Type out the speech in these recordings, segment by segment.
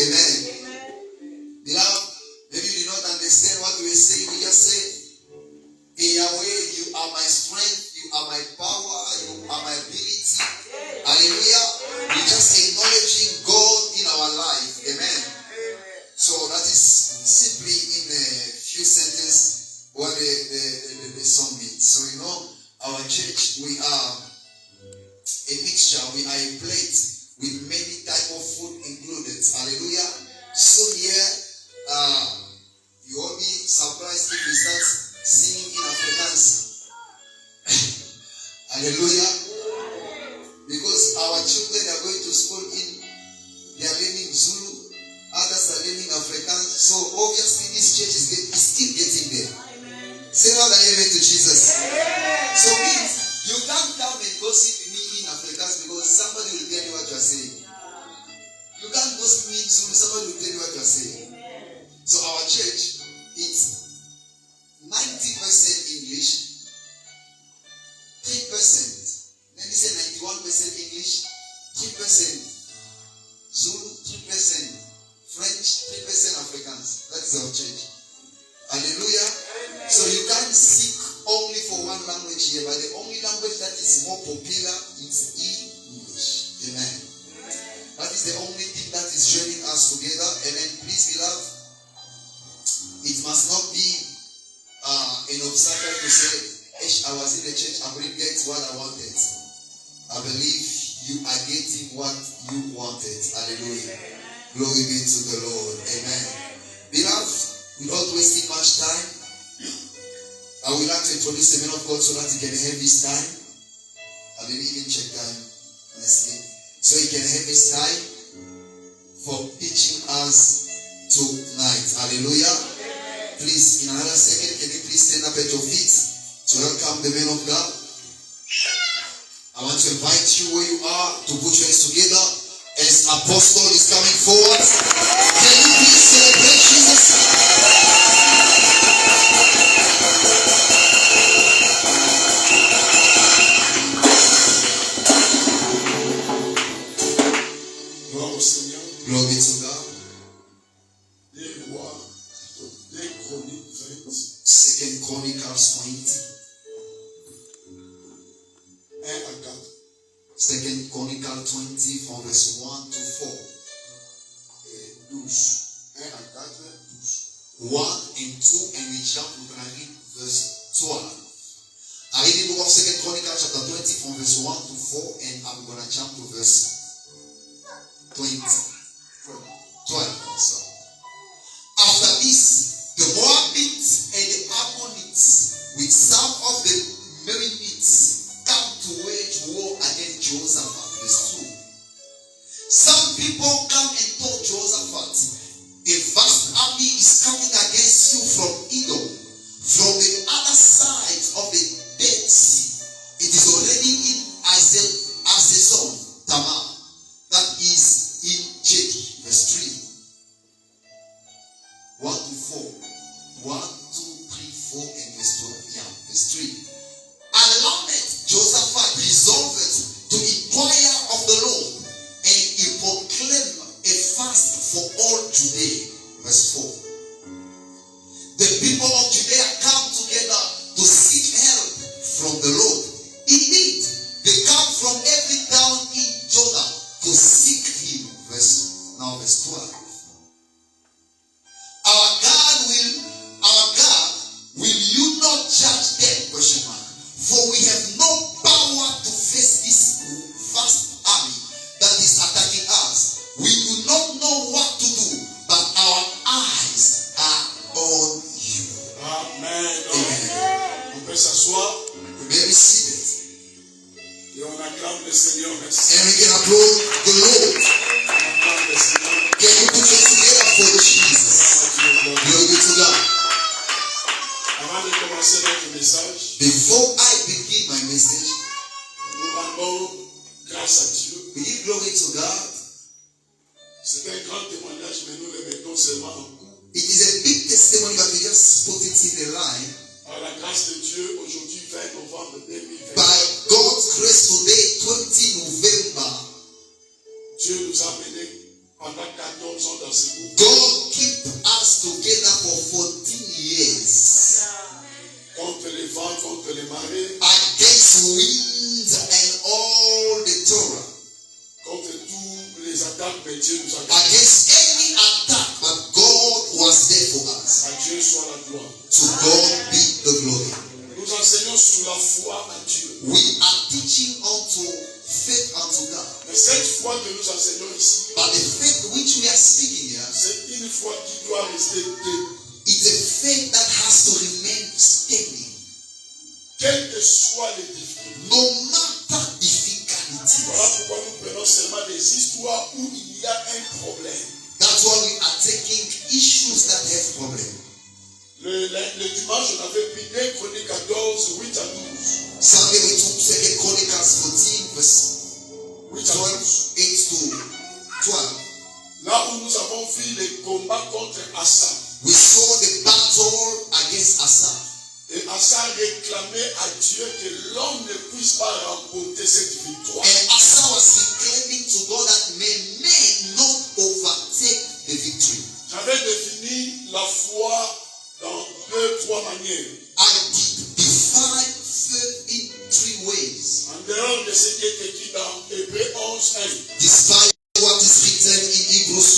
Amen. Beloved, maybe you do not understand what we say. We just say, hey, Yahweh, you are my strength, you are my power, you are my ability. Hallelujah. We just acknowledging God in our life. Amen. So that is simply in a few sentences what the song means. So you know, our church, we are a mixture, we are a plate with many type of food included. Hallelujah. So here, you will be surprised if we start singing in Afrikaans. Hallelujah. Because our children are going to school they are learning Zulu, others are learning Afrikaans. So obviously this church is still getting there. Amen. Say all the amen to Jesus. Amen. So means you can't come and gossip me in Afrikaans because somebody will tell you what you are saying. You can't gossip me in Zulu, somebody will tell you what you are saying. Amen. So our church, it's 90% English, 10%. Let me say 91% English, 3% Zulu, 3% French, 3% Afrikaans. That is our church. Hallelujah. Amen. So you can't seek only for one language here, but the only language that is more popular is English. Amen. That is the only thing that is joining us together. Amen. Please, beloved, it must not be an obstacle to say, I was in the church, I couldn't get what I wanted. I believe you are getting what you wanted. Hallelujah. Glory be to the Lord. Amen. Beloved, without wasting much time, I would like to introduce the man of God so that he can have his time. I didn't even check time, honestly. So he can have his time for teaching us tonight. Hallelujah. Please, in another second, can you please stand up at your feet to welcome the man of God? I want to invite you where you are to put your hands together as Apostle is coming forward. Can you please celebrate Jesus? Gloire au Seigneur. Glory to God. Des rois, 2 Chroniques 20. 2 Chronicles 20. 1 à 4. 2 Chronicles 20 from verse 1 to 4. Et 12. 1 à 4, 12. 1 and 2, and we jump, we're going to read verse 12. I read the book of 2 Chronicles chapter 20 from verse 1 to 4, and I'm going to jump to verse 20. 12. So. After this, the Moabites and the Ammonites with some of the Meunites come to wage war against Jehoshaphat. Verse 2. Some people come and told Jehoshaphat, a vast army is coming against you from Edom, from the other side of the Dead Sea. It is already in Azazon, Tamar, that is in Jedi. Verse 3. 1 to 4. 1, 2, 3, 4, and verse 12. Yeah, verse 3. Alarmed, Jehoshaphat resolved to inquire of the Lord, and he proclaimed a fast for all Judea. Verse 4. The people of Judea come together to seek help from the Lord. Indeed, they come from every town in Judah to seek him. Verse 12. Our God, will you not judge them? Question mark. For we have no power to face this vast army that is attacking us. We do not know what to do, but our eyes are on you. Amen. Amen. On peut s'asseoir. We may be seated. Et on acclame le Seigneur. Merci. And we can applaud the Lord. On acclame le Seigneur. Can you put your together for Jesus? Glory to God. Avant de commencer notre message, Before I begin my message, nous rendons grâce à Dieu. we give glory to God. C'est un grand témoignage, mais nous le mettons seulement en cours. It is a big testimony, but we just put it in the line. Par la grâce de Dieu, aujourd'hui 20 novembre 2020, By God's grace, today, 20 November, Dieu nous a menés pendant 14 ans dans dans ce groupe. God keep us together for 14 years. Contre les vents, contre les marées, Against winds and all the Torah. contre tous les attaques, mais Dieu nous a gardés. Against any attack, but God was there for us. À Dieu soit la gloire. To God be the glory. Nous enseignons sur la foi à Dieu. We are teaching unto faith unto God. Mais cette foi que nous enseignons ici, But the faith which we are speaking here, c'est une foi qui doit rester debout. it's a faith that has to remain standing. Quelles que soient les difficultés. No matter Voilà difficulties. pourquoi nous prenons seulement des histoires où il y a un problème. That's why we are taking issues that have problems. Le dimanche, on avait pris 1 Chronique 14, 8 à 12. Sunday we took 2 Chronicles 14, verse 8 à 12, 12. 8 to 12. Là où nous avons vu les combats contre Asa. We saw the battle against Asa. Et Asa réclamait à Dieu que l'homme ne puisse pas remporter cette victoire. And Asa was declaring to God that may men not overtake the victory. J'avais défini la foi dans 2-3 manières. I define faith in 3 ways. En dehors de ce qui est écrit dans Hébreux 11:1. Despite what is written in Hebrews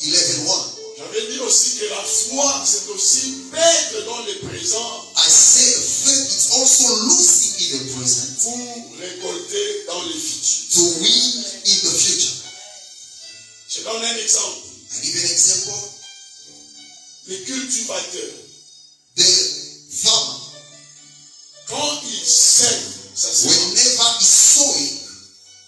11:1. J'avais dit aussi que la foi, c'est aussi perdre dans le présent I said faith is also losing in the present pour récolter dans le futur. to win in the future. Je donne un exemple. I give an example. Le cultivateur, The farmer, quand il sème sa semence, whenever he's sowing,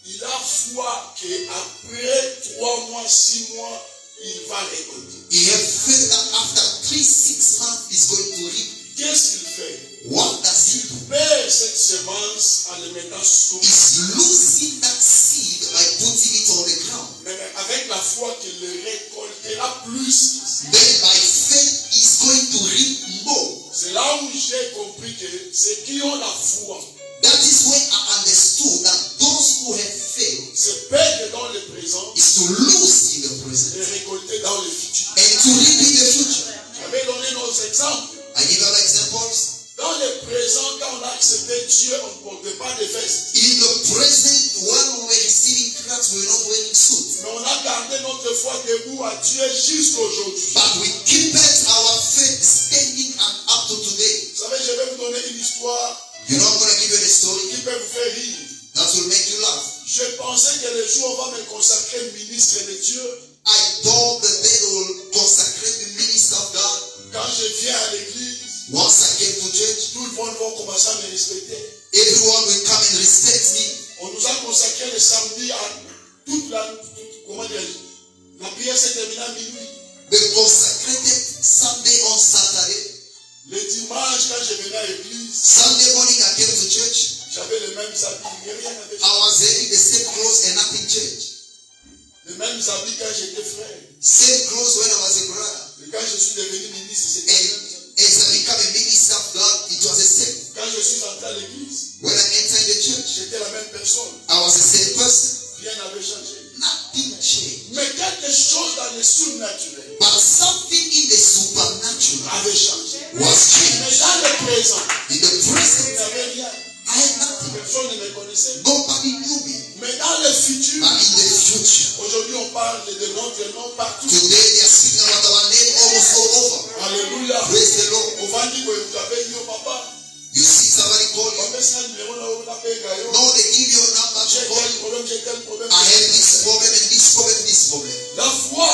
il a foi qu'après 3 mois, 6 mois, il va récolter. he has faith that after 3-6 months he's going to reap. Qu'est-ce qu'il fait? What does he do? Il perd cette semence en le mettant sous. He's losing that seed by putting it on the ground. Mais avec la foi qu'il le récoltera plus. Then by faith he's going to reap more. C'est là où j'ai compris que ceux qui ont la foi, That is when I understood that those who have faith se perdre dans le présent is to lose in the et present récolter dans le futur. and to reap in the future. J'avais donné nos exemples. I give other examples. Dans le présent, quand on a accepté Dieu, on ne portait pas de veste. In the present, while we were receiving Christ, we were not wearing suits. Mais on a gardé notre foi debout à Dieu jusqu'à aujourd'hui. But we keep our faith standing and up to today. Vous savez, je vais vous donner une histoire You know, I'm going to give you a story qui peut vous faire rire. that will make you laugh. Je pensais que le jour où on va me consacrer ministre de Dieu, I thought that they will consecrate the minister of God. quand je viens à l'église, Once I came to church, tout le monde va commencer à me respecter. everyone will come and respect me. On nous a consacré le samedi à comment dire, la prière s'est terminée à minuit. They consecrated Sunday on Saturday. Le dimanche, quand je venais à l'église, Sunday morning I came to church. j'avais les mêmes habits, mais rien n'avait I changé. was wearing the same clothes and nothing changed. Les mêmes habits quand j'étais frère. Same clothes when I was a brother. Et quand je suis devenu ministre, c'était And le même. as I became a minister of God, it was the same. Quand je suis entré à l'église, When I entered the church, j'étais la même personne. I was the same person. Rien n'avait changé. Nothing changed. Mais quelque chose dans le surnaturel But something in the supernatural avait changé. was Mais changed. dans le présent, In the il present, n'y avait rien. I had nothing. Personne ne me connaissait. Nobody knew me. Mais dans le futur, But in the future, aujourd'hui on parle de notre nom partout. today they are speaking about our name almost all over. Alléluia. Praise the Lord. Au vendu, vous avez dit au papa, You see somebody call on you. met ça numéro là où on appelle Gaïo. No, they give you a number to J'ai call tel you. problème, j'ai tel problème. I have this problem and this problem, this problem. La foi,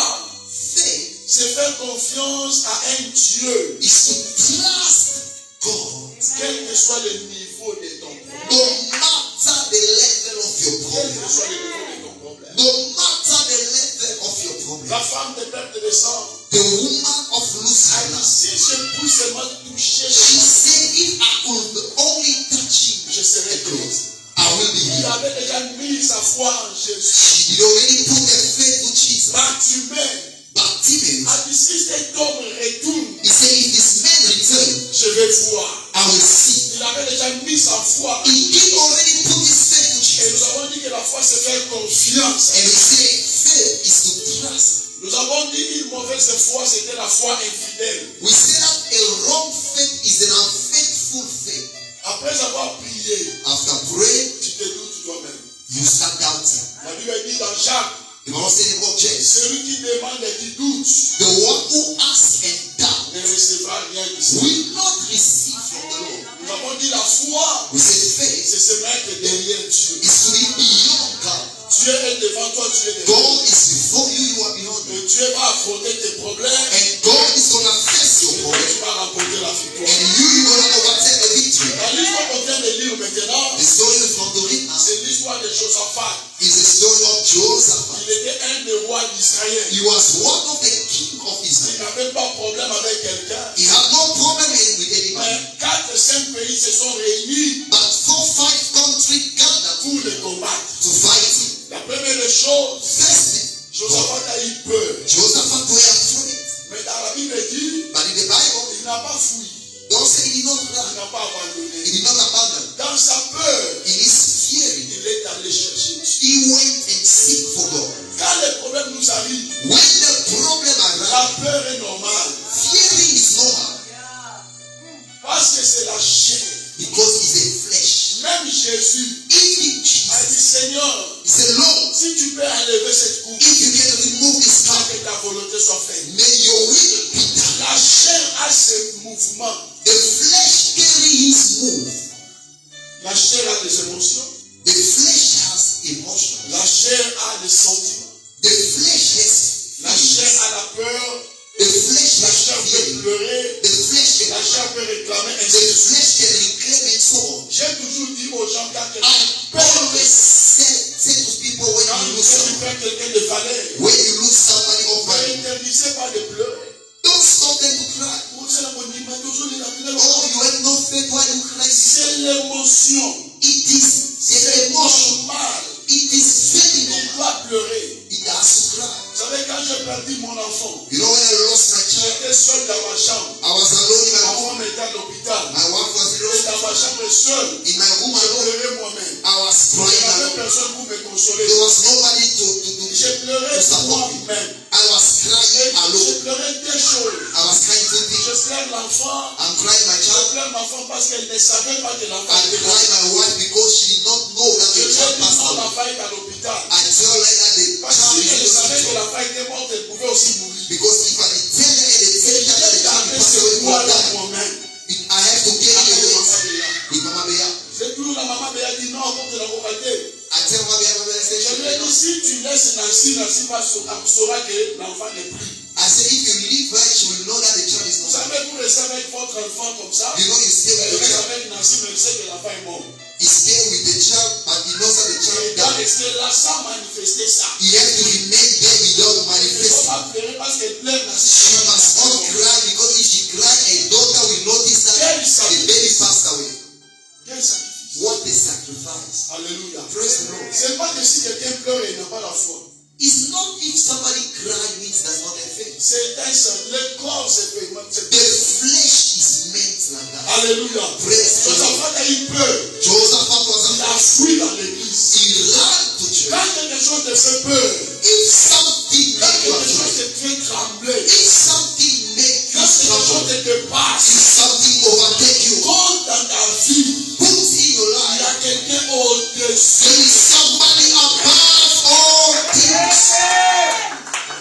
Faith c'est faire confiance à un Dieu, is to trust God. quel que soit le niveau de ton problème. No matter the level of your Quel que problem. soit le niveau de ton problème. No matter the level of your problem. La femme de perte de sang, The woman of a Lucilla, dit, si je peux seulement toucher le she sang, said, if I could only touch him, je serai the guéri. clothes, I will be Il healed. avait déjà mis sa foi en Jésus. She did already put her faith to Jesus. Bartimée Bartimaeus, a dit, si cet homme retourne, he said, if this man return, je vais voir. I will see. Il avait déjà mis sa foi. He did already put his faith to Et nous Jesus. avons dit que la foi, c'est faire confiance. And he said, faith is to trust. Nous avons dit une mauvaise foi, c'était la foi infidèle. We say that a wrong faith is an unfaithful faith. Après avoir prié, After praying, tu te doutes toi-même. you start doubting. La Bible dit dans Jacques, The Bible says in the book of James, celui qui demande et qui doute the one who asks and doubts ne recevra rien du Seigneur. will not receive from the Lord. Nous avons dit la foi, We say faith c'est se mettre derrière Dieu. is to be beyond God. Dieu est devant toi, tu es devant. God is before you, you are beyond Et him. Dieu va affronter tes problèmes. And God is going to face your Et problem. tu vas remporter la victoire. And you're going to overtake the victory. La l'histoire qu'on vient de lire maintenant, The story we're going to read now c'est l'histoire de Josaphat. is the story of Josaphat. Il était un des rois d'Israël. He was one of the king of Il Israel. n'avait pas de problème avec quelqu'un. He had no problem with anybody. Mais 4-5 pays se sont réunis But 4-5 countries gathered pour le combattre. to fight him. La première des choses, Firstly, Josaphat a eu peur. Josaphat were afraid. Mais dans la Bible dit, But in the Bible, il n'a pas fui. don't say he did not Il run. n'a pas abandonné. He did not abandon. Dans sa peur, In his fearing, il est allé chercher Dieu. he went and seek for God. Quand les problèmes nous arrivent, When the problem la arrives, peur est normale. fearing is normal Parce que c'est la chair. because it's a flesh. Même Jésus Even a Jesus, dit, Seigneur, he said, Lord, si tu peux enlever cette coupe, if you can remove this sans cup, que ta volonté soit faite. may your will be done. La chair a ce mouvement. The flesh carry his move. La chair a des émotions. The flesh has emotions. La chair a des sentiments. The flesh has La chair feelings. a la peur. The flesh La has chair peut feeling. pleurer. The flesh La can chair peut réclamer, the ainsi de suite. flesh can reclaim and so on. J'ai toujours dit aux gens quand I quelqu'un perd, always say to people when quand you tu lose someone, perds quelqu'un de valeur, when you lose somebody of ne value, interdisez pas de pleurer. don't stop them to cry. Pour ça, on dit, mais toujours, il a plus de Oh, you have no faith while you cry. c'est l'émotion. It is the C'est emotion. normal. It is very Il normal. doit pleurer. It has to cry. Vous savez, quand j'ai perdu mon enfant, You know when I lost my child, j'étais seul dans ma chambre. I was alone in my Ma room. femme était à l'hôpital. My wife was Et dans ma chambre seule, in my room je alone. pleurais moi-même. I was Il n'y crying avait alone. personne pour me consoler. There was nobody to J'ai pleuré support me. moi-même. I was Et crying j'ai alone. pleuré des choses. I was crying to things. Je pleure l'enfant. I'm crying my Je child. pleure ma femme parce qu'elle ne savait pas que l'enfant I était cry mort. my wife because she did not know that Je the lui ai child dit passed non, away. l'enfant est à l'hôpital. I tell her that the Parce que child si is elle in savait que hospital. l'enfant était mort, elle pouvait aussi mourir. Because if I did tell her at the Et same time that the j'ai child gardé passed ce away for poids-là that, moi-même. I have to carry Avec the Maman weight Béa. with Mama Beya. C'est toujours la maman Béa dit non, comme de la regarder. I tell Mama Beya, Mama Beya, say, Je lui ai dit si tu laisses Nancy, Nancy saura que l'enfant n'est plus. I said, if you leave her, she will know that the child is Vous not. savez, vous restez avec votre enfant comme ça. You know, you stay Elle with the reste child. avec Nancy, mais elle sait que l'enfant est mort. He stay with the child, but he knows that the Il child doit died. rester là sans manifester ça. He has to remain there without Il ne faut manifesting. pas pleurer parce qu'elle pleure Nancy. She must not cry because if she cry, a daughter will notice that the baby passed away. Quel sacrifice. What a sacrifice. Alléluia. Praise the Lord. C'est pas que si quelqu'un pleure et n'a pas la foi. It's not if somebody cry means that's not a faith. C'est un seul. Le corps c'est fait. The flesh is meant like that. Alléluia. Praise the Lord. Josaphat a eu peur. Josaphat was Il a afraid. fui dans l'église. He ran to church. Quand quelque chose te fait peur, If something quand make you quelque chose afraid, te fait trembler, if something make you quand quelque chose tremble, te passe, if something overtake you, compte dans ta vie, put in your il y life, a quelqu'un there au-dessus. is somebody above all things.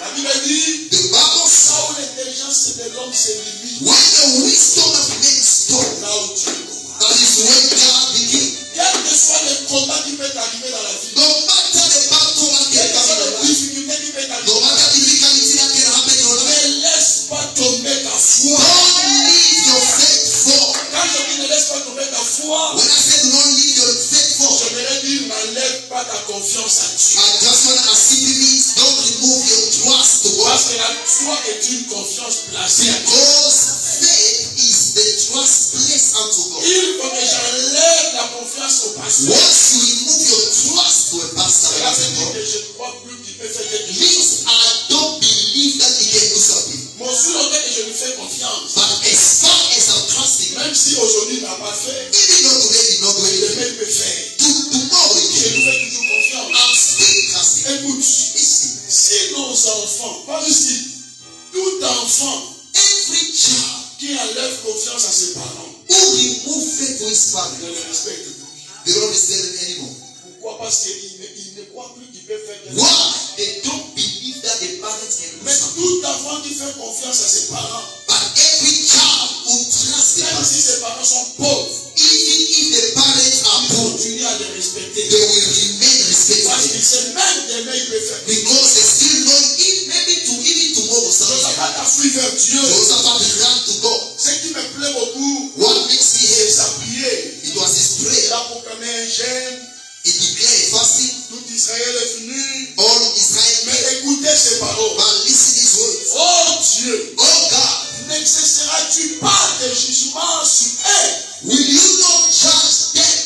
La Bible dit, The Bible says, là où l'intelligence de l'homme se limite, when the wisdom of men stop, là où Dieu est. that is when God begins. Quel que soit le combat qui peut t'arriver dans la vie, No matter the battle that can quelle que come soit in your la life, difficulté qui peut no t'arriver, matter the difficulty that can happen in your life, ne laisse pas tomber ta foi. don't leave your faith fall. Quand je dis ne laisse pas tomber ta foi, When I say don't leave your faith fall, j'aimerais dire n'enlève pas ta confiance à Dieu. I just want to simply means don't remove your trust to God. Parce que la foi est une confiance placée à Dieu. Because faith is the trust placed unto God. Il faut que j'enlève la confiance au pasteur. Once you remove your trust to a pastor, Cela veut dire God, que je ne crois plus qu'il peut faire quelque chose. means I don't believe that he can do something. Mon aussi longtemps que je lui fais confiance, But as far as I'm trusting, même si aujourd'hui il n'a pas fait, even though today he did not do anything, demain il peut faire. tomorrow he Je can lui do. fais toujours confiance. I'm still trusting. Écoute, Listen, si nos enfants pas ici. Tout enfant Every child qui enlève confiance à ses parents who remove faith to his ne father, le respecte plus. they don't respect him anymore. Pourquoi? Parce qu'il ne croit plus qu'il peut faire quelque Why? chose. They don't believe that the parents can do Mais something. tout enfant qui fait confiance à ses parents, But every child who trusts the même parents, si ses parents sont pauvres, even if the parents are il poor, continue à les respecter. they will remain Parce qu'il respected. sait même demain il peut faire. Because they still know if maybe to even tomorrow something Josaphat happen. a fui vers Dieu. Josaphat ran to God. Ce qui me plaît beaucoup, What makes me c'est happy? sa prière. It was his Il prayer. a proclamé un jeûne. He declared fasting. Tout Israël est venu. All of Israel Mais came. écoutez ces paroles. But listen his words. Oh Dieu, Oh God, n'exerceras-tu pas de jugement sur eux? will you not judge them?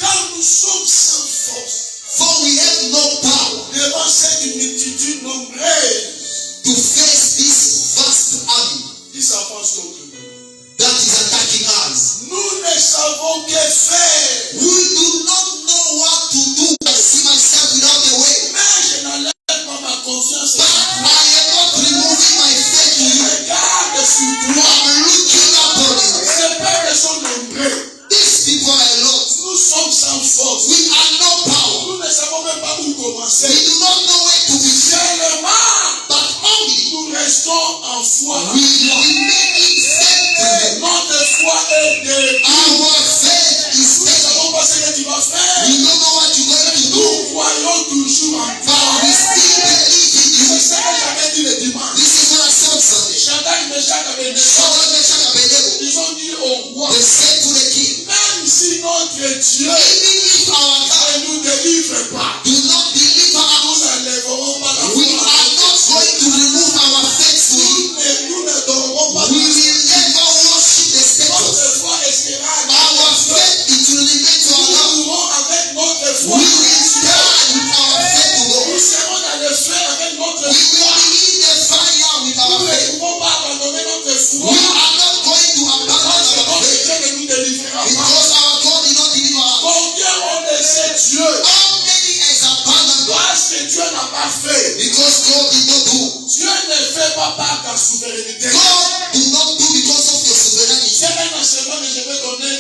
Car nous sommes sans force For we have no power devant cette multitude nombreuse to face this vast army qui s'avance contre nous. that is attacking us. Nous ne savons que faire. We do not know what to do. I see myself without a way. Mais je n'enlève pas ma confiance. But I am not removing my faith to Je you. regarde sur toi. I'm looking upon you. Ces peuples sont nombreux. These people are lost. Nous sommes sans force. We are no power. Nous ne savons même pas où We commencer. do not know where to begin. Seulement, But only nous restons en foi. we remain in faith to you. Notre foi est debout. Our faith is Nous ne steady. savons pas ce que tu vas We faire. don't know what you're going to do. Nous croyons toujours en But toi. we still believe in you. C'est ce que j'avais dit le dimanche. This is what I said on Sunday. Shadrach, Meshach, Abednego, Shadrach, Meshach, Abednego, ils ont dit au roi, they said to the king, même si notre Dieu even if our God ne nous délivre pas, do not deliver nous us, n'enlèverons pas la we foi. are not going to remove our faith to you. Nous ne donnerons pas We la will never worship the Notre status. foi restera Our faith, it will remain to Nous Allah. mourrons avec notre foi. We will die with our faith to Nous God. serons dans le feu avec notre We foi. will be in the fire with Nous our ne faith. pouvons pas abandonner notre foi. We are not going to Parce abandon que our notre faith Dieu ne nous délivrera pas. because our God did not deliver us. Combien ont laissé Dieu How many has abandoned God? parce que Dieu n'a pas fait. Because God did not do. Dieu ne fait pas par ta souveraineté. God do not do because of your sovereignty. C'est un enseignement que je vais donner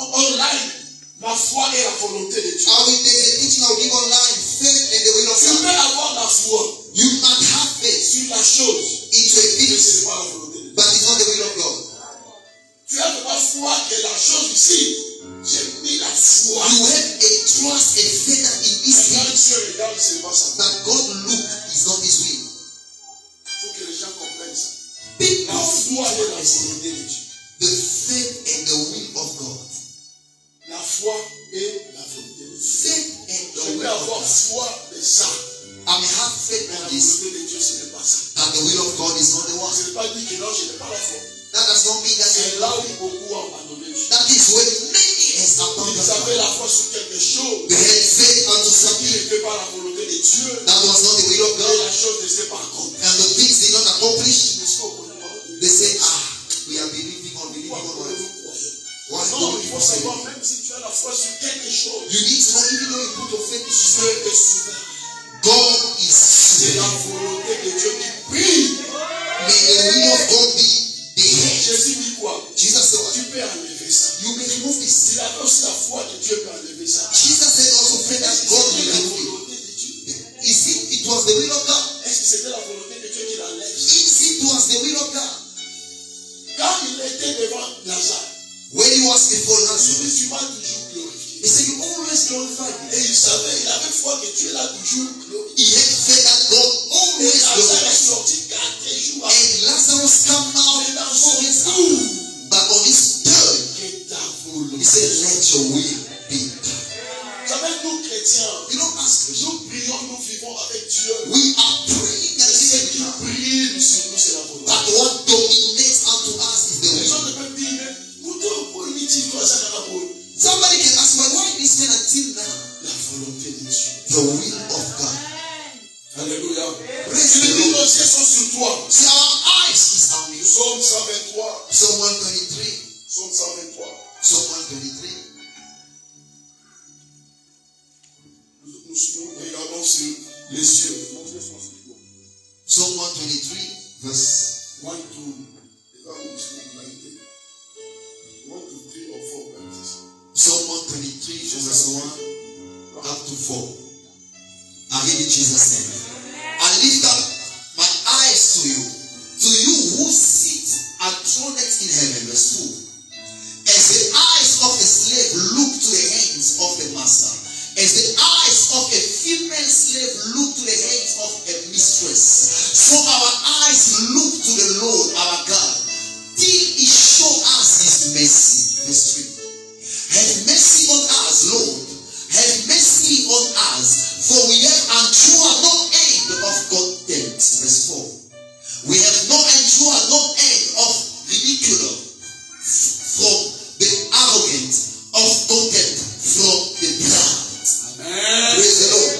online. La foi et la volonté de Dieu. I will take a teaching I will give online, faith and the will of Tu God. peux avoir la foi You must have faith sur la chose, into a mais thing, ce n'est pas la volonté de Dieu. but it's not the will of God. Tu as de la foi que la chose ici, j'ai mis la foi. You have a trust, a faith that in this Mais quand thing Dieu regarde, ce n'est pas ça. that God look is not His will. Il faut que les gens comprennent ça. People La foi et la understand volonté de Dieu. the faith and the will of God. La foi et la volonté de Dieu. Faith and Je the peux will of avoir God. foi de ça. I may have faith Mais la on this, volonté de Dieu, ce n'est pas ça. and the will of God is not the Je one. n'ai pas dit que non, je n'ai pas la foi. That does not mean that C'est you là have où faith. beaucoup ont abandonné Dieu. That is when many has Ils abandoned avaient God. la foi sur quelque chose They had faith unto qui something n'était pas la volonté de Dieu. that was not the will of Et God, la chose ne s'est pas accomplie. and the things did not accomplish. Est-ce qu'on connaît la parole de Dieu? They say, we are believing on Pourquoi what? nous croyons? What Non, do il we faut say? savoir, même si tu as la foi sur quelque chose, You need to know, even though you put your faith in Dieu something, est souverain. God is C'est la sovereign. volonté de Dieu qui brille. May the will of God be the head. Jésus dit quoi? Jesus said, Tu peux enlever ça. you may remove this. Il avait aussi la foi que Dieu peut enlever ça. Jesus said also, faith that God C'était will la remove it. volonté de Dieu. Is it was the will of God? Est-ce que c'était la volonté de Dieu qui l'enlève? Is it was the will of God? Quand il était devant Lazare, When he was before il Lazarus, dit, tu m'as toujours glorifié. he said, you always glorify me. Et il savait, il avait foi que Dieu l'a toujours glorifié. He had faith that God Et always Lazare est glorifies. sorti 4 jours après. And Lazarus come out C'est dans 4 son days tour after. But on his third, que ta he volonté. said, let your will be done. Vous savez, nous chrétiens, You don't ask me. nous prions, nous vivons avec Dieu. We are praying and Et ce saying, qui brille sur nous, c'est la volonté. but what dominates unto us is the Les will. gens ne peuvent dire, mais pourquoi il dit quoi ça dans la volonté? Somebody can ask, well, why this man until now? La volonté de Dieu. The will of God. Alléluia. Praise Il the dit, Lord. nos yeux sont sur toi. See, our eyes is on you. Psaume 123. Psalm 123. Psaume 123. Psalm 123. Nous regardons sur les cieux. Nos yeux sont sur toi. Psalm 123, verse 1 to 3 or 4 verses. Psalm 123, from verse 1 up to 4. I read in Jesus' name. I lift up my eyes to you who sit enthroned in heaven. Verse 2. As the eyes of a slave look to the hands of the master, as the eyes of a female slave look to the hands of a mistress, so our eyes look to the Lord our God, till He show us His mercy. Verse 3. Have mercy on us, Lord. Have mercy on us, for we have endured no end of contempt. Verse 4. We have no endured no end of ridicule from the arrogant, of contempt from the proud. Amen. Praise the Lord.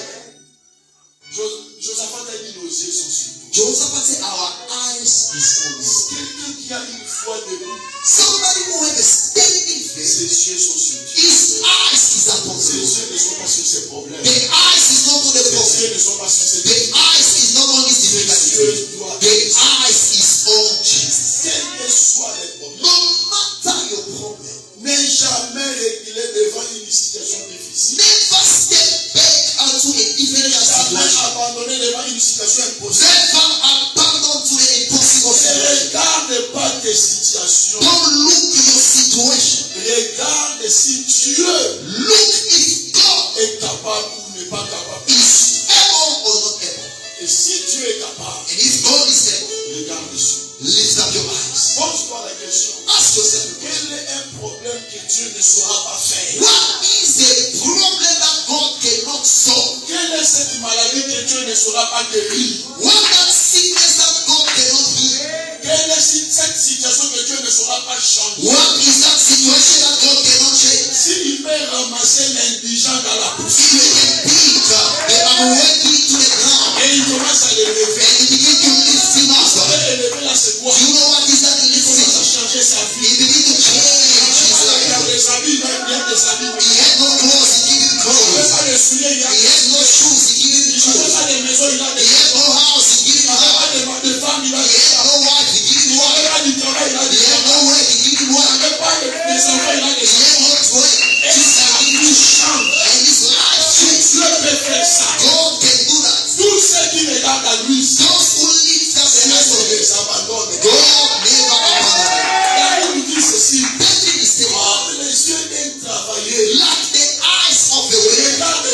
Josaphat a dit nos yeux sont sur vous. Josaphat said, our eyes is on you. Quelqu'un qui a une foi debout, Somebody who has a standing faith, ses yeux sont sur Dieu. his eyes is upon Ses you. yeux ne sont pas sur ses problèmes. The eyes is not on the Ses problem. yeux ne sont pas sur ses The eyes is not on his Ses difficulty. yeux doivent The être sur eyes is on Jesus. quels que soient les problèmes. No matter your problem, N'aie jamais reculé devant une situation difficile. never step back unto a difficult Jamais situation. abandonné devant une situation impossible. Never abandon to the impossible Ne situation. regarde pas tes situations. Don't look your situation. Regarde si Dieu Look if God est capable ou n'est pas capable. is able or not able. Et si Dieu est capable, And if God is able, regarde dessus. lift up your eyes. Pose-toi la question. Ask yourself a question. Quel est un problème que Dieu ne saura pas faire? What is the problem that God cannot solve? Quelle est cette maladie que Dieu ne saura pas guérir? What that sickness that God cannot heal? Quelle est cette situation que Dieu ne saura pas changer? What is that situation that God cannot change? S'il peut ramasser l'indigent dans la If poussière you can pick the unworthy to the ground et il commence à le lever, and you begin to lift him vous up, savez, le lever là c'est quoi? do you know what is that Il commence à lifting? changer sa He vie. begin to change his Il a life. des habits, il a bien des habits. He had no clothes, he give him Il clothes. n'a pas de souliers, il a He had no shoes, he give him Il n'a shoes. pas de maison, il a He des had no house, he give Il him n'a pas house. de femme, il a He des had no wife, he give him Il n'a wife. pas du travail, il a He des had no work, he give him Il work. n'a pas des enfants, il a des He had no work. Et sa vie change. And his life Si changed. Dieu peut faire ça, God can do that. tous ceux qui regardent à lui, Those who lift up the eyes of les it, abandonnent. God never abandons them. David nous dit ceci. David is saying, Comme les yeux d'un travailleur, like the eyes of the wind, regarde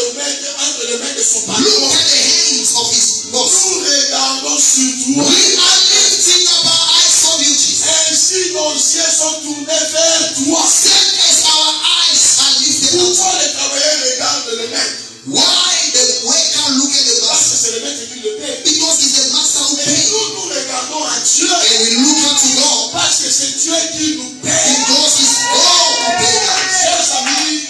entre les mains de son look patron. at the hands of his boss. Nous regardons sur We toi. are lifting up our eyes from you, Jesus. Ainsi nos yeux sont tournés vers toi. Same as our eyes are lifted up. Pourquoi les travailleurs regardent le maître? Why the worker look at the Parce que master? c'est le maître qui le paie. Because it's the master who Et pays. nous regardons à Dieu. And we look unto God. Parce que c'est Dieu qui nous paie. Because it's God who pays us.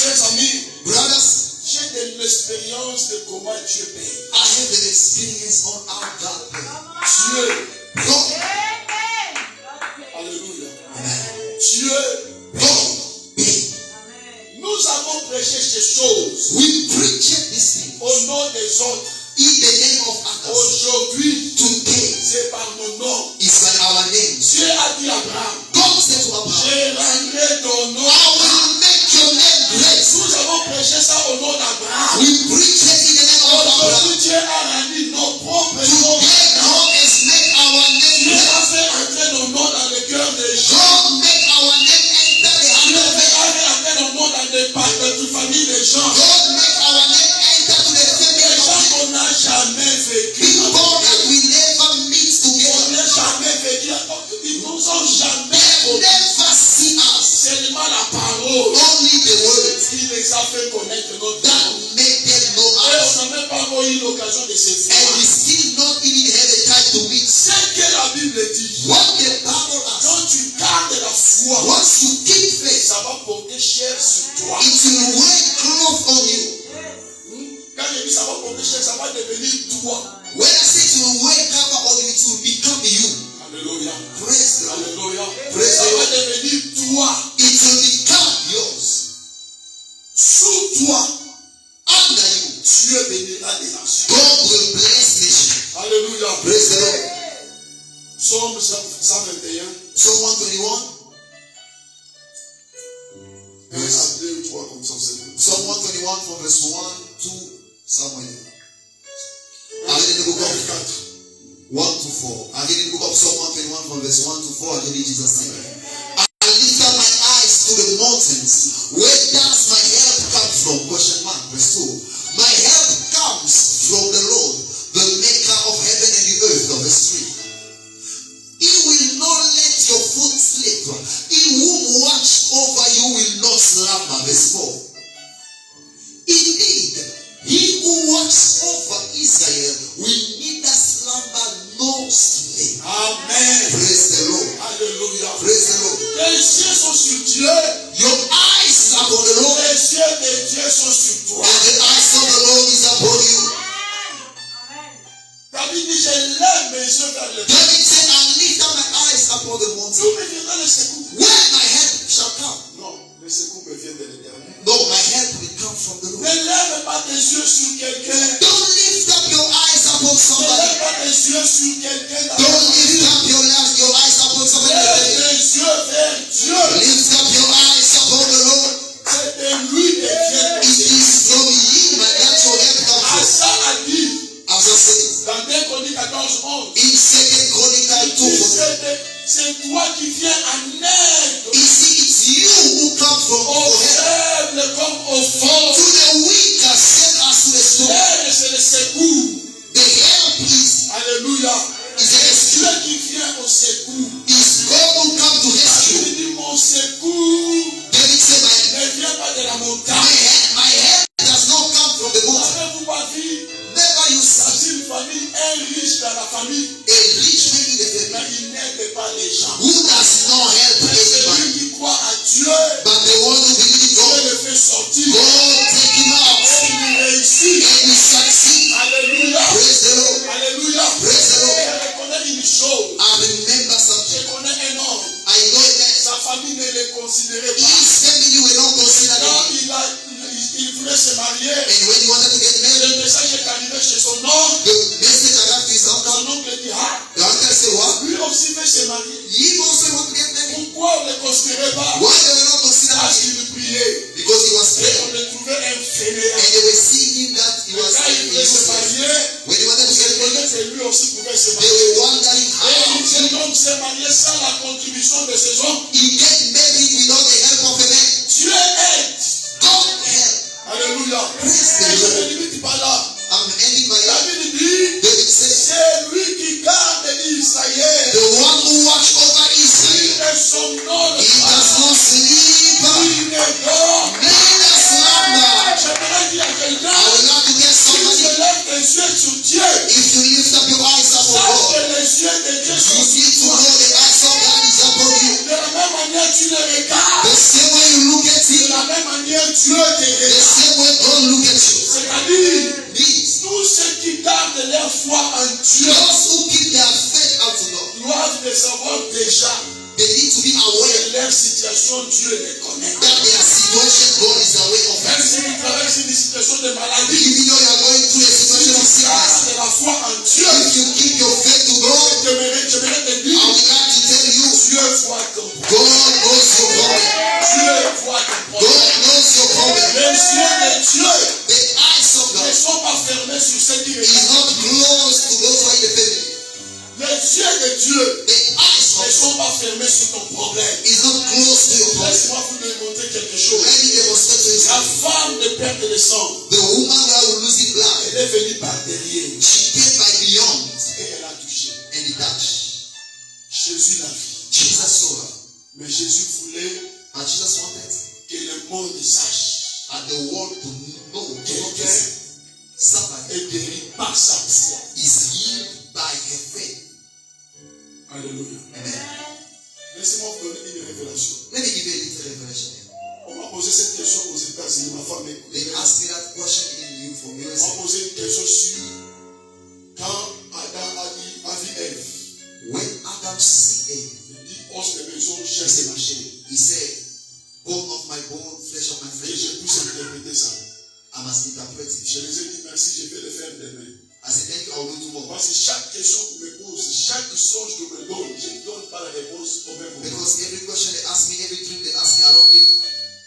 Chers amis, Brothers, j'ai de l'expérience de comment Dieu paie. I have an experience on how God pays. Dieu, God. alléluia. Amen. Dieu, God pays. nous avons prêché ces choses We preach this thing au nom des autres. in the name of others. Aujourd'hui, Today c'est par mon nom. is by our names. Dieu a dit à Abraham, God said to Abraham, je rendrai ton nom. I will make your name great. Nous avons prêché ça au nom d'Abraham. We preach it in the name of Abraham. Aujourd'hui, Dieu a rendu nos propres noms. Today God has made our name Dieu great. a fait entrer nos noms dans le cœur des gens. God make our name enter the Dieu heart of a men. fait entrer nos noms dans des parts de famille des gens. God make our name enter to the Des family of gens men. qu'on n'a jamais vécu. People that we never meet On together. n'a jamais vécu. Ils nous ont jamais They connus. never see us. Seulement la parole Only the words qui les a fait connaître notre that nom. make them know Et us. on n'a même pas encore eu l'occasion de se And we voir. still not even have a time to meet. Ce que la Bible dit, What the Bible asks, quand tu gardes la foi, once you keep faith, ça va porter chair sur toi. it will wear cloth on you. Quand je dis ça va porter chair, ça va devenir toi. When I say it will wear cover on you, it will become you. Alléluia. Praise the Lord. Alléluia. Praise Ça the va Lord. devenir toi. It will become yours. Sous toi, Under you, Dieu bénira les nations. God will bless nations. Alléluia. Psaume 121. Psalm 121. 1 à 2 ou 3 comme ça. Psalm 121 from verse 1 to Samuel. I read in the book of 1 to 4. I read in the book of Psalm 121 from verse 1 to 4. I read in Jesus' name. I lift up my eyes to the mountains. Where does my help come from? Question mark. Verse 2. My help comes from the Lord, the maker of heaven and the earth. Verse 3. He will not let your foot slip. He whom watch over you will not slumber. Verse 4. Indeed, he who watches over Israel will neither slumber nor sleep. Amen. Praise the Lord. Alléluia. Praise the Lord. Les yeux sont sur Dieu. Your eyes are on the Lord, Les yeux de Dieu sont sur toi. and the eyes of the Lord is upon you. David dit, je lève mes yeux vers le ciel. David said, I lift up my eyes upon the mountain. D'où me viendra le secours? Where my help shall come? Non, le secours me vient de l'Éternel. No, my help will come from the Ne Lord. lève pas tes yeux sur quelqu'un. Don't lift up your eyes upon Ne somebody. lève pas tes yeux sur quelqu'un. Don't lift up your eyes upon somebody. Lève tes yeux vers Dieu. Lift up your eyes upon the Lord. C'est de lui que vient It is from him that your help comes from. Asa a dit As I said, dans 2 Chroniques 14, 11. in 2 Chronicles 2, C'est toi qui viens en aide you see, it's you who come from aux your help. faibles comme aux To forts. the weak, send us to the strong. L'aide, c'est le secours. The help is Alléluia. a C'est rescue. Dieu qui vient au secours. It's God who come to rescue. Il dit mon secours David said, ne vient pas de la montagne. my help does not come from the mountain. Avez-vous pas vu Never you dans see une famille, un riche dans la famille, a rich man in the mais family il n'aide pas les gens. who does not help Mais celui anybody, qui croit à Dieu, but the one who believes in Dieu God, le fait sortir. God take him out Et il réussit. and he succeeds. Alléluia. Praise the Lord. Alléluia. Praise the Lord. Je reconnais une chose. I remember Je something. connais un homme. I know a man. Sa famille ne le considérait pas. His family were not considered Quand him. il voulait se marier, And when he wanted to get married, le message est arrivé chez son oncle. the message arrived to his uncle. Son oncle dit, ah, The uncle said, what? lui aussi veut se marier. He also want to get married. Pourquoi on ne le considérait pas? Why they were not considered Parce him? qu'il priait. Because he was Et praying. on le trouvait inférieur. And they were seeing him that he Et was quand il voulait se useless. marier, When he wanted to on get se married, connaît que lui aussi pouvait se they marier. were wondering Et how cet homme s'est marié sans la contribution de ses hommes. he get married without the help of a man. Dieu aide. God help. Alléluia. Praise the Et je Lord. ne limite pas là. I'm ending my life. David dit, David said, c'est lui qui garde Israël. the one who watch over Il Israel, ne somnole he does pas. not sleep, Il ne dort. neither slumber. J'aimerais dire à I quelqu'un, will not to get si tu somebody. lèves tes yeux sur Dieu, If you lift up your eyes upon sache God, que les yeux de Dieu sont you need sur to toi. know the eyes of God is upon you. De la même manière, tu le regardes. The same way you look at De him, la même manière, Dieu te the regarde. same way God look at you. C'est-à-dire, These, tous ceux qui gardent leur foi en Dieu those who keep their faith unto God, doivent le savoir déjà. they need to be aware De leur situation, Dieu les connaît. that their situation, God is aware of Même it. si tu traverses une situation de maladie, Even though you are going through a si situation of tu sickness, gardes de la foi en Dieu, if you keep your faith to God, j'aimerais te I dire, would like to tell you, Dieu voit ton problème. God knows your problem. Dieu voit ton God problème. knows your problem. Les yeux de Dieu The eyes of ne God sont pas fermés sur ceux qui is regardent. not close to those who are in the family. Les yeux de Dieu The eyes ne of sont pas fermés sur ton problème. God is not close to your problem. Laisse-moi vous démontrer quelque chose. Let me demonstrate to you La something. femme de perte de sang, The woman who was losing blood, elle est venue par derrière she came by beyond et elle a touché. and he touched. Jésus l'a vu. Jesus saw her. Mais Jésus voulait And Jesus wanted que le monde sache and the world to know, to quelqu'un notice somebody est guéri par sa foi. is healed by her faith. Alléluia. Amen. Laissez-moi vous donner une révélation. Let me give you a little revelation here. On m'a posé cette question aux États-Unis. Ma femme est They asked me that question in you from On m'a USA. posé une question sur quand Adam a vu Ève. When Adam see Eve, Il dit, os de maison, chair he de said, ma chair. he said, bone of my bone, flesh of my Et flesh. je puisse interpréter ça. I must interpret it. Je les ai dit merci, je vais le faire demain. I said, thank you, I will do tomorrow. Parce que chaque question qu'on me pose, chaque songe qu'on me donne, je ne donne pas la réponse au même moment. Because every question they ask me, every dream they ask me, I don't give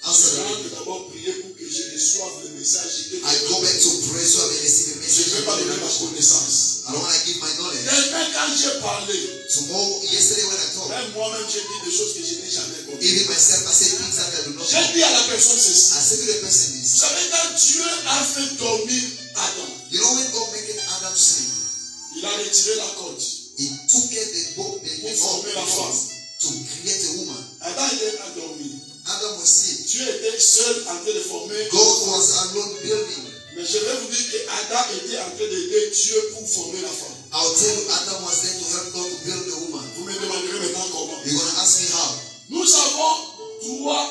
answer. Je rentre d'abord prier pour que je reçoive le message. I go back to pray so I may receive a Je message. ne vais pas donner ma connaissance. I don't want to give my knowledge. Même quand j'ai parlé, Yesterday when I talked, même moi-même j'ai dit des choses que je n'ai jamais compris. even myself, I said things that I do not know. J'ai dit à la personne ceci. I said to the person Vous this, savez, quand Dieu a fait dormir Adam, you know when God made Adam sleep, il a retiré la corde. he took the book, the former la femme. to create a woman. Adam était endormi. Adam was asleep. Dieu était seul en train de former. God was alone building. Mais je vais vous dire que Adam était en train d'aider Dieu pour former la femme. I'll tell you, Adam was there to help God to build the woman. Vous me demanderez maintenant comment. You're going to ask me how. Nous avons trois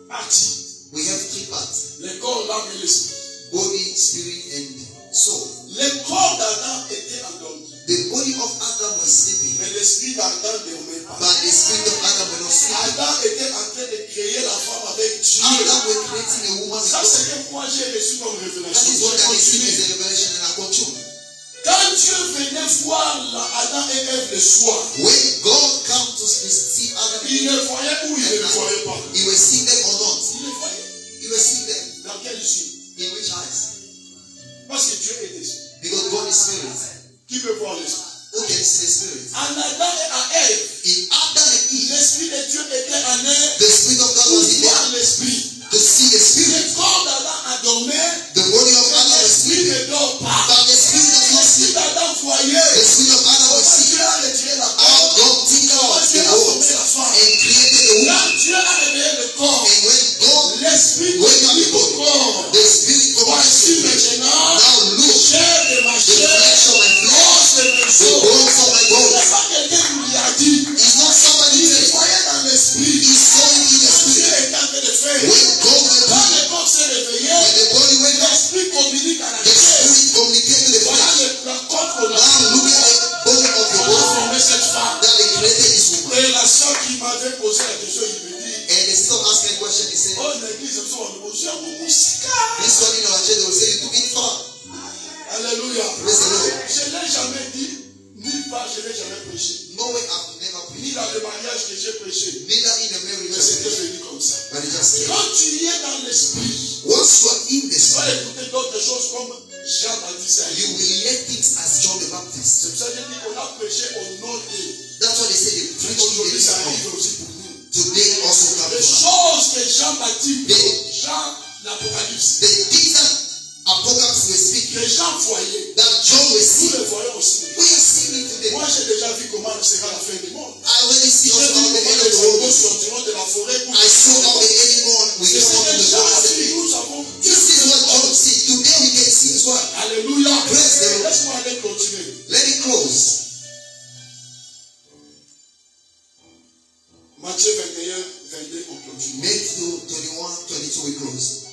parties. We have three parts: Le corps, l'âme et l'esprit. body, spirit, and soul. Le corps d'Adam était endormi. The body of Adam was sleeping, Mais l'esprit d'Adam ne dormait pas. but the spirit of Adam was not sleeping. Adam était en train de créer la femme avec Dieu. Adam was creating a woman with Ça, God. c'est que moi j'ai reçu comme That révélation. is what I J'ai received continué. as a revelation, and I continue. Quand Dieu venait voir Adam et Ève le soir, When God came to see Adam, il ne voyait ou il ne le voyait pas. he was seeing them or not. Il le voyait. He was seeing them. Dans quel yeux? In which eyes? Parce que Dieu est esprit. Because God is spirit. Qui peut voir l'esprit? Who can see the spirit? En Adam et à Ève, In Adam and Eve, l'esprit de Dieu était en eux the spirit of God pour was in voir them l'esprit. to see the spirit. Le corps d'Adam dormait, The body of Adam was l'esprit sleeping, ne dort pas. but the spirit does not L'esprit sleep. d'Adam The voyait. spirit of Adam was Comment sleeping. Dieu a retiré la How corde, God took comment out Dieu the a formé bones la femme. and created a woman. Quand Dieu a réveillé le corps, And when God l'esprit wake up communique the au body, corps. the spirit Voici communicates to the flesh. maintenant, Now look, chair de ma the chair, flesh of my flesh, os de mes the os. bones of my Ce bones. n'est pas quelqu'un qui lui a dit. It's not somebody Il le saying. voyait dans l'esprit. He saw it in the Quand Dieu spirit. était en train de faire, When God went quand up, le corps s'est réveillé, when the body went up, l'esprit communique à la the chair. spirit communicated to the Voilà flesh. la corps qu'on a. Now look at the bone of your On a bone formé cette femme. that they created this woman. Et la soeur qui m'avait posé la question, il me dit, And they still ask me a question. He said, oh, l'église, ils sont en nouveau. J'ai un nouveau sika. this one in our church, they will say, you took it far. Alléluia. Praise the Lord. Je ne l'ai jamais dit, nulle part, je ne l'ai jamais prêché. No way I've never Ni preached. dans le mariage que j'ai prêché. Neither in the marriage Mais of c'était the venu comme ça. but it just came. Quand tu y es dans l'esprit, Once you are in the tu vas spirit, écouter d'autres choses comme Jean-Baptiste a you dit. will hear things as John the C'est Baptist. pour ça que j'ai dit qu'on a prêché au nom de. That's why they say they preach in the Aujourd'hui, ça name arrive of. aussi pour nous. Today also come Les to us. choses que Jean-Baptiste, Des- Jean l'Apocalypse, The things that Apocalypse were speaking, les gens voyaient. that John was Nous seeing, le voyons aussi. we are seeing it today. Moi, j'ai déjà vu comment sera la fin du monde. I already see J'ai also vu how the comment end of les the world animaux is. sortiront de la forêt pour I saw how the animal will C'est ce come que to the Jean a forest. vu, nous avons. This is what John see. Today we can see as well. Alléluia. Praise the Lord. Laisse-moi aller continuer. Let it close. Matthieu 21, 22, on continue. Matthew 21, 22 we close.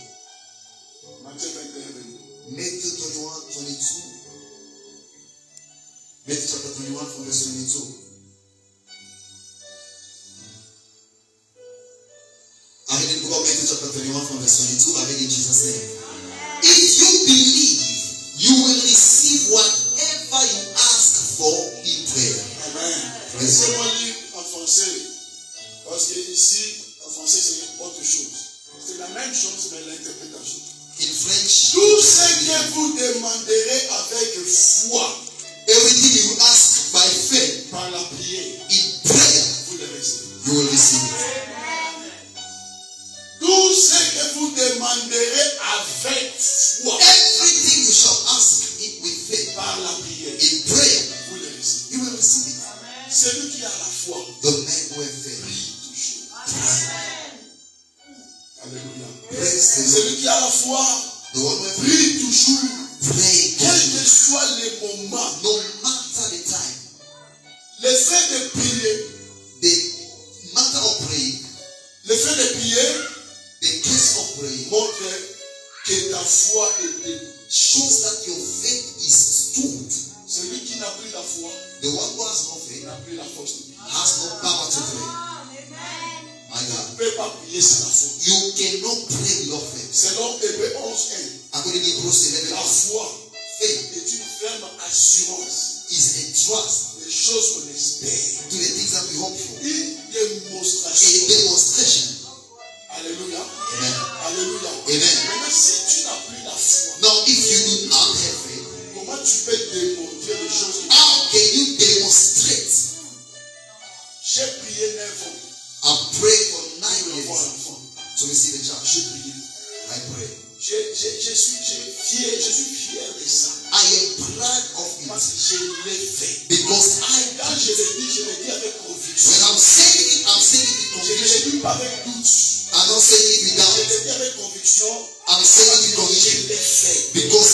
Matthieu 21, 22. Matthew 21, 22. Matthew chapter 21 from verse 22. I read in the book of Matthew chapter 21 from verse 22. I read in Jesus' name. If you believe, you will receive whatever you ask for in prayer. Amen. Praise Laissez-moi lire en français. Parce que ici, en français, c'est autre chose. C'est la même chose, mais l'interprétation. In French, Tout ce que vous demanderez avec foi, everything you ask by faith par la prière, in prayer, vous le recevez. you will receive it. Tout ce que vous demanderez avec foi, Everything you shall ask it with faith par la prière, in prayer, vous le recevez. you will receive it. Celui qui a la foi, The man who has faith. prie toujours. Alléluia. Praise the Lord. Celui qui a la foi, The one who has faith. prie toujours. Pray Quel continually. que soit le moment, No matter the time, le fait de prier, the matter of praying, le fait de prier the case of praying montre que ta foi est debout. shows that your faith is stood. Celui qui n'a plus la foi The one who has no faith n'a plus la force de prier. has no power to pray. My Tu God. ne peux pas prier sans la foi. You cannot pray without faith. Selon Hébreux 11:1, According to Hebrews 11, la foi faith est une ferme assurance is a trust des choses qu'on espère. to the things that we hope for. Une A démonstration. demonstration. Alléluia. Amen. Alléluia. Amen. Maintenant, si tu n'as plus la foi, Now, if you do not have faith, comment tu peux démontrer les choses que how can you demonstrate? j'ai prié 9 ans I pray for 9 pour avoir years l'enfant. to receive a child. J'ai prié. I pray. Je suis fier de ça. I am proud of Parce it que je l'ai fait. because Quand je l'ai dit avec conviction. when I'm saying it with Je ne conviction. l'ai dit pas avec doute. I'm not saying it Je without. l'ai dit avec conviction. I'm saying it with Je conviction l'ai fait. because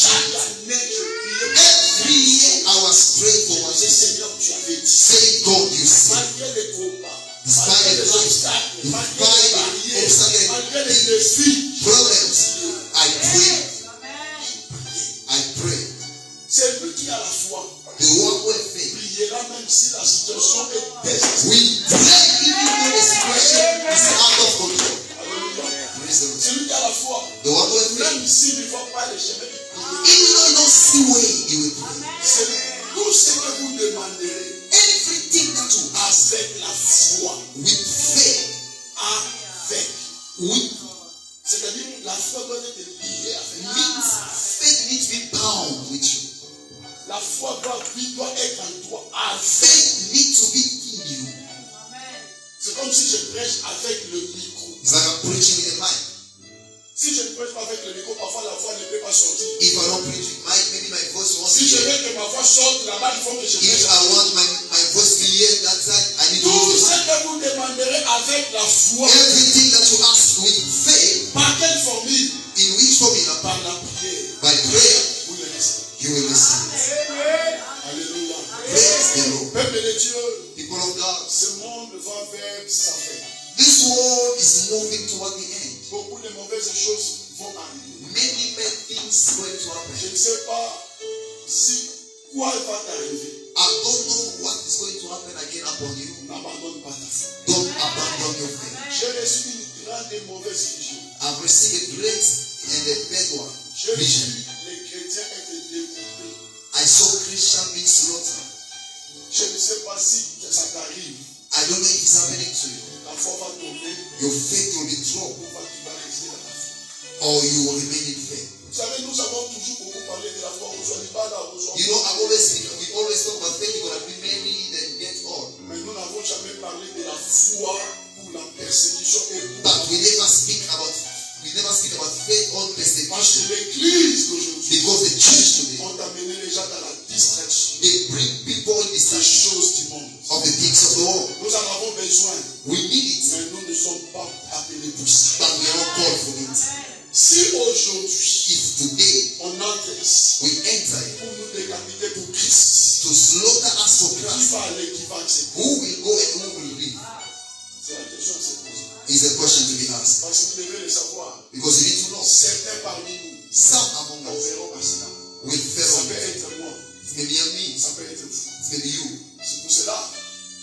Chaque année, je priais. every year I was praying for Je my disais, sister. Seigneur, tu avais dit. Saying, God, you see. Malgré les combats, Despite malgré the les fight, obstacles, malgré despite les the barrières, obstacles, malgré les défis, problems, I pray. I pray. c'est lui qui a la foi. The one who has faith. Priera même si la situation est désastreuse. We pray even though the situation is out of control. Alléluia. Praise the Lord. C'est lui qui a la foi. The one who has faith. Même s'il ne voit pas les chemins, il prie. Even though you don't see way, he will pray. C'est tout ce que vous demanderez Everything that you ask avec la foi. with faith, Avec. with C'est-à-dire, la foi doit être liée avec. means faith needs to be bound with you. La foi doit être en toi. Avec. Faith needs to be in you. C'est comme si je prêche avec le micro. It's like I'm preaching with a mic. Si je ne prêche pas avec le micro, parfois la voix ne peut pas sortir. If I don't preach with mic, maybe my voice won't Si be je here. veux que ma voix sorte là-bas, il faut que je If prêche. I want my voice to hear that side, I need to Tout use ce the mic. que vous demanderez avec la foi, Everything that you ask with faith, par quelle formule? in which formula? Par la prière. By prayer, Vous le laissez. you will receive it. Alléluia. Praise the Lord. Peuple de Dieu, People of God, ce monde va vers sa fin. this world is moving toward the end. Beaucoup de mauvaises choses vont arriver. Many bad things going to Je happen. ne sais pas si quoi va t'arriver. I don't know what is going to happen again upon you. N'abandonne pas ta foi. Don't abandon your faith. J'ai reçu une grande et mauvaise vision. I've received a great and a bad one. J'ai vu Vision. les chrétiens être découpés. I saw Christian being slaughtered. Je ne sais pas si ça t'arrive. I don't know if it's happening to you. La foi va tomber Your faith will be dropped, ou tu vas rester dans la foi. or you will remain in faith. Vous savez, nous avons toujours beaucoup parlé de la foi. You know, we always talk about faith. You're gonna be married and get on, Mais nous n'avons jamais parlé de la foi pour la persécution et pour but we never speak about faith on parce persecution, que l'église d'aujourd'hui because the church today ont amené les gens dans la distraction they bring people in des distraction choses du monde. of the things of the world. Nous en avons besoin, We need it, mais nous ne sommes pas appelés pour ça. but we are not called for it. Si aujourd'hui If today on entre ici we enter it pour nous décapiter pour Christ, to slaughter us for qui Christ, va aller, qui va accepter? who will go and who will leave C'est la question à se poser. is a question to be asked. Parce que vous devez le savoir. Because you need to know, Certains parmi nous some among us verront par cela. will fail Ça on peut it. être moi, It may be on me, ça peut être vous. it may be you. C'est pour cela,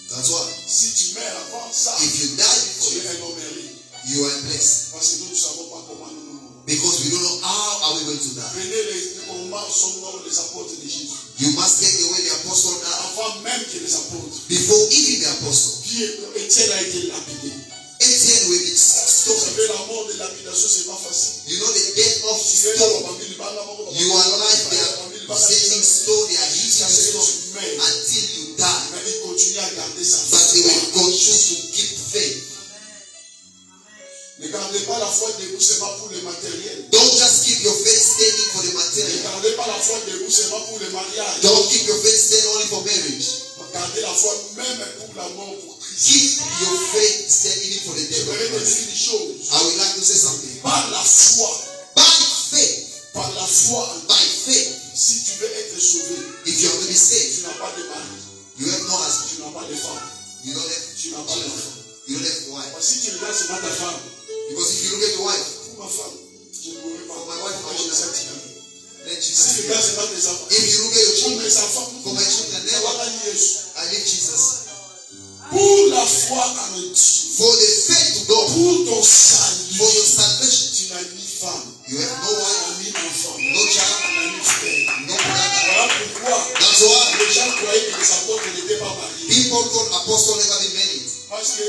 That's why. si tu meurs avant ça, If you die before tu es it, un homme riche. you are blessed. Parce que nous ne savons pas comment nous mourrons. Because we don't know how are we going to die. Prenez comment sont morts les apôtres de Jésus. You must take away the apostle died. Avant même que les apôtres, Before even the apostle, Étienne a été lapidé. Etienne will be Vous stoned. savez, la mort de lapidation, c'est pas facile. You know the death of Tu es stone. dans la famille, You are like they are sending stone, they are hitting you stone until you die. mais il continue à garder sa But they will foi. continue to keep faith. Ne gardez pas la foi debout seulement pour le matériel. Don't just keep your faith standing for the Ne material. gardez pas la foi debout seulement pour le mariage. Don't keep your faith standing only for marriage. Gardez la foi même pour la mort, pour Christ. Keep your faith standing for the Je death of voudrais te Christ. dire une chose. I would like to say something. Par la foi, By faith, par la foi, by faith, si tu veux être sauvé, if you are to be saved, tu n'as pas de mari, you have no husband, tu n'as pas de femme, you don't have tu n'as pas d'enfant. you don't have wife. Parce que si tu regardes seulement ta femme, Because if you look at your wife, pour ma femme, je ne pourrais pas. For my wife, Pourquoi I je will ne not. sais pas. let Si Jesus tu be. regardes seulement tes enfants, If you look at your pour children, mes enfants, for my children, ça never va pas dire Jésus. I leave Jesus. Pour la foi en Dieu, For the faith to God, pour ton salut, for your salvation, tu n'as ni femme, you have no tu wife, n'as ni enfant, no child, tu n'as ni frère. People thought apostles never be made it. Parce que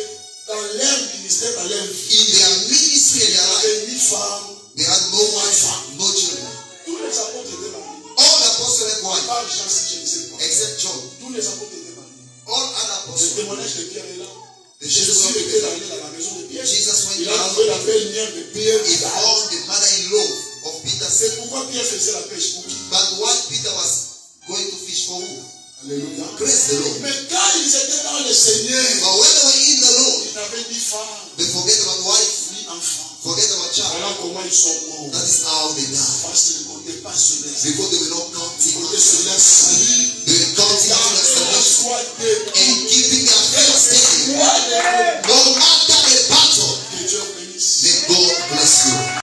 dans leur ministère, dans leur vie, In their ministry and il their n'y life, avait ni femme, they had no wife, no children. tous les apôtres étaient mariés. All the apostles had wife, Pas Jean, si je ne sais pas. except John. Tous les apôtres étaient mariés. All other Le apostles. témoignage de Pierre est là. The Jésus children of était Peter. allé dans la maison de Pierre. Jesus went Il to a trouvé la belle-mère de Pierre. He found the mother-in-law of Peter. C'est pourquoi Pierre faisait la pêche pour qui? But why Peter was going to fish for who? Alléluia. Praise the Lord. Mais quand ils étaient dans le Seigneur, But when they were in the Lord, ils n'avaient ni femme, they forget about wife, ni enfant. forget about child. Voilà comment ils sont morts. That is how they die. Parce qu'ils ne comptaient pas sur les Because they were not counting Ils on comptaient sur leur salut. They were counting on Garder their la salvation foi de and